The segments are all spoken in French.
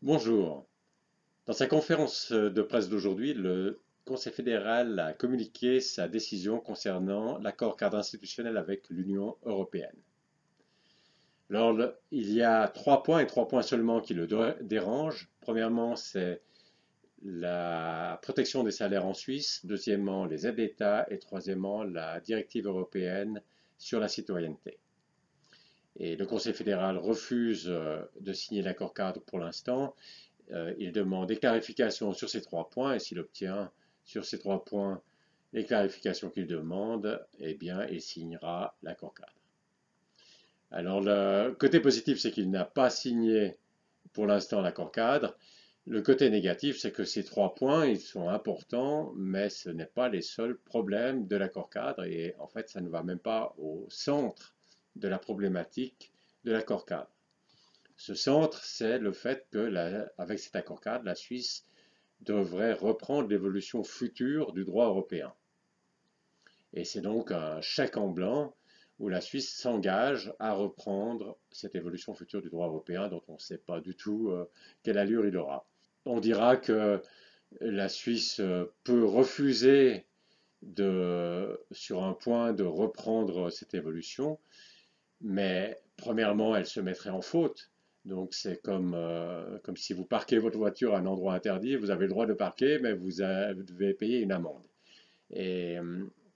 Bonjour. Dans sa conférence de presse d'aujourd'hui, le Conseil fédéral a communiqué sa décision concernant l'accord cadre institutionnel avec l'Union européenne. Alors, il y a 3 points et 3 points seulement qui le dérangent. Premièrement, c'est la protection des salaires en Suisse. Deuxièmement, les aides d'État. Et troisièmement, la directive européenne sur la citoyenneté. Et le Conseil fédéral refuse de signer l'accord cadre pour l'instant. Il demande des clarifications sur ces 3 points et s'il obtient sur ces 3 points les clarifications qu'il demande, eh bien, il signera l'accord cadre. Alors, le côté positif, c'est qu'il n'a pas signé pour l'instant l'accord cadre. Le côté négatif, c'est que ces 3 points, ils sont importants, mais ce n'est pas les seuls problèmes de l'accord cadre et en fait, ça ne va même pas au centre de la problématique de l'accord cadre. Ce centre, c'est le fait que, avec cet accord cadre, la Suisse devrait reprendre l'évolution future du droit européen. Et c'est donc un chèque en blanc où la Suisse s'engage à reprendre cette évolution future du droit européen dont on ne sait pas du tout quelle allure il aura. On dira que la Suisse peut refuser sur un point de reprendre cette évolution, mais premièrement, elle se mettrait en faute. Donc c'est comme si vous parquez votre voiture à un endroit interdit, vous avez le droit de parquer, mais vous devez payer une amende. Et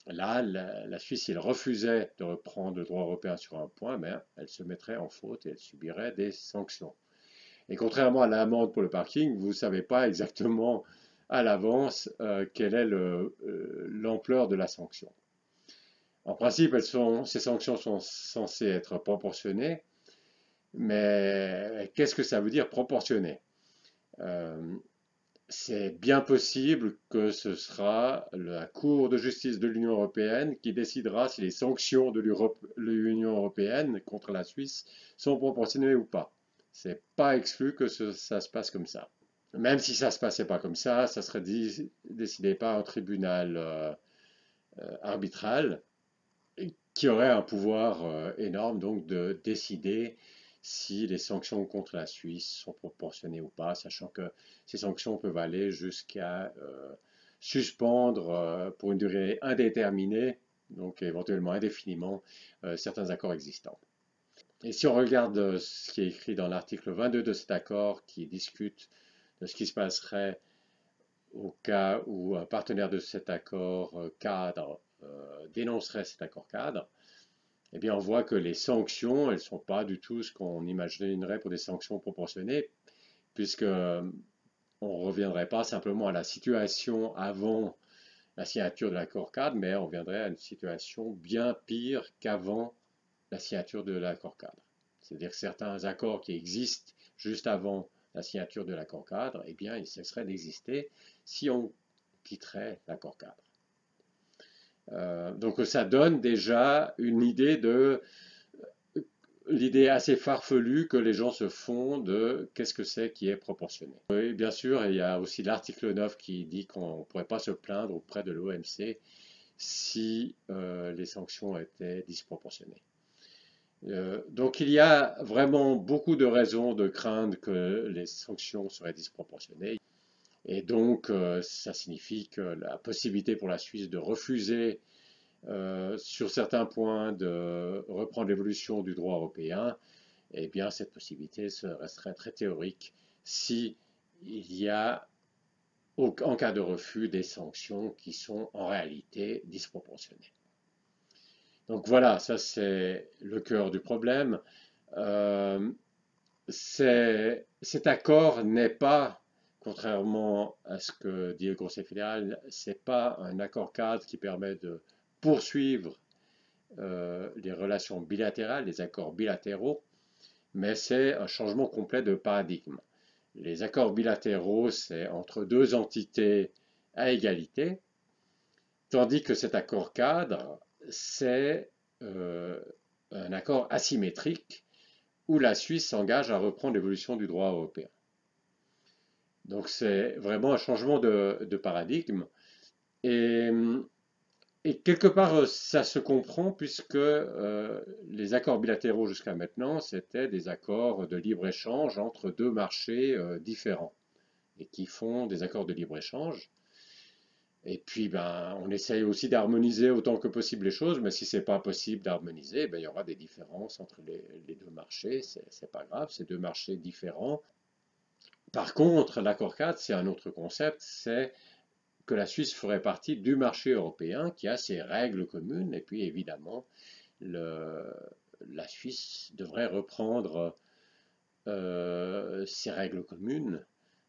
là, la Suisse, si elle refusait de reprendre le droit européen sur un point, mais elle se mettrait en faute et elle subirait des sanctions. Et contrairement à l'amende pour le parking, vous ne savez pas exactement à l'avance quelle est l'ampleur de la sanction. En principe, ces sanctions sont censées être proportionnées, mais qu'est-ce que ça veut dire proportionné? Euh, c'est bien possible que ce sera la Cour de justice de l'Union européenne qui décidera si les sanctions de l'Union européenne contre la Suisse sont proportionnées ou pas. C'est pas exclu que ça se passe comme ça. Même si ça se passait pas comme ça serait décidé par un tribunal arbitral qui aurait un pouvoir énorme donc de décider si les sanctions contre la Suisse sont proportionnées ou pas, sachant que ces sanctions peuvent aller jusqu'à suspendre pour une durée indéterminée, donc éventuellement indéfiniment, certains accords existants. Et si on regarde ce qui est écrit dans l'article 22 de cet accord, qui discute de ce qui se passerait au cas où un partenaire de cet accord cadre dénoncerait cet accord cadre, eh bien, on voit que les sanctions, elles ne sont pas du tout ce qu'on imaginerait pour des sanctions proportionnées, puisque on ne reviendrait pas simplement à la situation avant la signature de l'accord cadre, mais on reviendrait à une situation bien pire qu'avant la signature de l'accord cadre. C'est-à-dire que certains accords qui existent juste avant la signature de l'accord cadre, eh bien, ils cesseraient d'exister si on quitterait l'accord cadre. Donc ça donne déjà une idée de l'idée assez farfelue que les gens se font de qu'est-ce que c'est qui est proportionné. Oui, bien sûr, il y a aussi l'article 9 qui dit qu'on ne pourrait pas se plaindre auprès de l'OMC si les sanctions étaient disproportionnées. Donc il y a vraiment beaucoup de raisons de craindre que les sanctions seraient disproportionnées. Et donc ça signifie que la possibilité pour la Suisse de refuser sur certains points de reprendre l'évolution du droit européen, eh bien cette possibilité resterait très théorique si il y a en cas de refus des sanctions qui sont en réalité disproportionnées. Donc voilà, ça c'est le cœur du problème. Euh, Cet accord n'est pas, contrairement à ce que dit le Conseil fédéral, c'est pas un accord cadre qui permet de poursuivre les relations bilatérales, les accords bilatéraux, mais c'est un changement complet de paradigme. Les accords bilatéraux, c'est entre deux entités à égalité, tandis que cet accord cadre, c'est un accord asymétrique où la Suisse s'engage à reprendre l'évolution du droit européen. Donc c'est vraiment un changement de paradigme. Et Et quelque part, ça se comprend puisque les accords bilatéraux jusqu'à maintenant, c'était des accords de libre-échange entre deux marchés différents et qui font des accords de libre-échange. Et puis, ben, on essaye aussi d'harmoniser autant que possible les choses, mais si c'est pas possible d'harmoniser, ben, il y aura des différences entre les deux marchés. C'est pas grave, c'est deux marchés différents. Par contre, l'accord cadre, c'est un autre concept, c'est que la Suisse ferait partie du marché européen qui a ses règles communes, et puis évidemment, le, la Suisse devrait reprendre ses règles communes,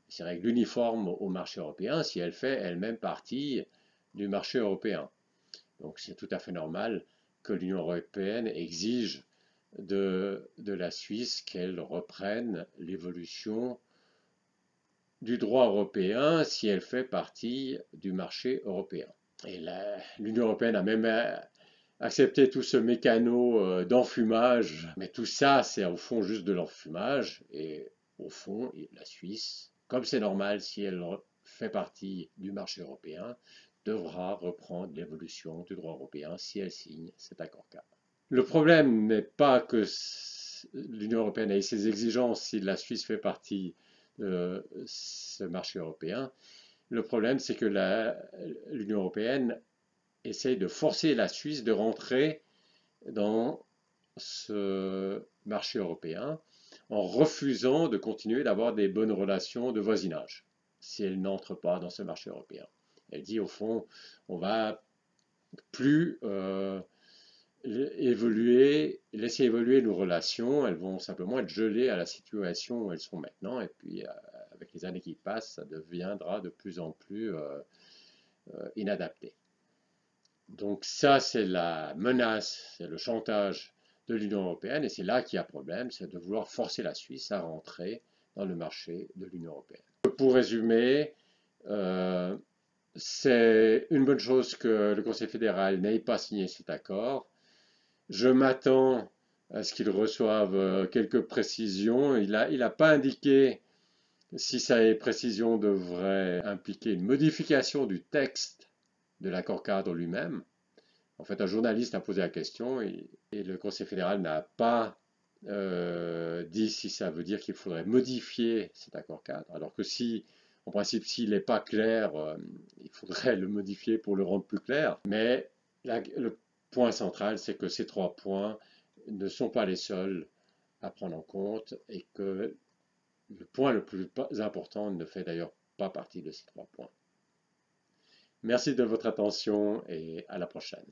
ses règles uniformes au marché européen si elle fait elle-même partie du marché européen. Donc c'est tout à fait normal que l'Union européenne exige de la Suisse qu'elle reprenne l'évolution du droit européen si elle fait partie du marché européen. Et l'Union européenne a même accepté tout ce mécano d'enfumage, mais tout ça, c'est au fond juste de l'enfumage. Et au fond, la Suisse, comme c'est normal, si elle fait partie du marché européen, devra reprendre l'évolution du droit européen si elle signe cet accord-cadre. Le problème n'est pas que l'Union européenne ait ses exigences si la Suisse fait partie de ce marché européen. Le problème, c'est que l'Union européenne essaye de forcer la Suisse de rentrer dans ce marché européen en refusant de continuer d'avoir des bonnes relations de voisinage si elle n'entre pas dans ce marché européen. Elle dit au fond, on va plus laisser évoluer nos relations, elles vont simplement être gelées à la situation où elles sont maintenant, et puis avec les années qui passent, ça deviendra de plus en plus inadapté. Donc ça, c'est la menace, c'est le chantage de l'Union européenne, et c'est là qu'il y a problème, c'est de vouloir forcer la Suisse à rentrer dans le marché de l'Union européenne. Pour résumer, euh, c'est une bonne chose que le Conseil fédéral n'ait pas signé cet accord. Je m'attends à ce qu'il reçoive quelques précisions. Il a pas indiqué si ces précisions devraient impliquer une modification du texte de l'accord cadre lui-même. En fait, un journaliste a posé la question et le Conseil fédéral n'a pas dit si ça veut dire qu'il faudrait modifier cet accord cadre. Alors que si, en principe, s'il n'est pas clair, il faudrait le modifier pour le rendre plus clair. Mais le point central, c'est que ces trois points ne sont pas les seuls à prendre en compte et que le point le plus important ne fait d'ailleurs pas partie de ces trois points. Merci de votre attention et à la prochaine.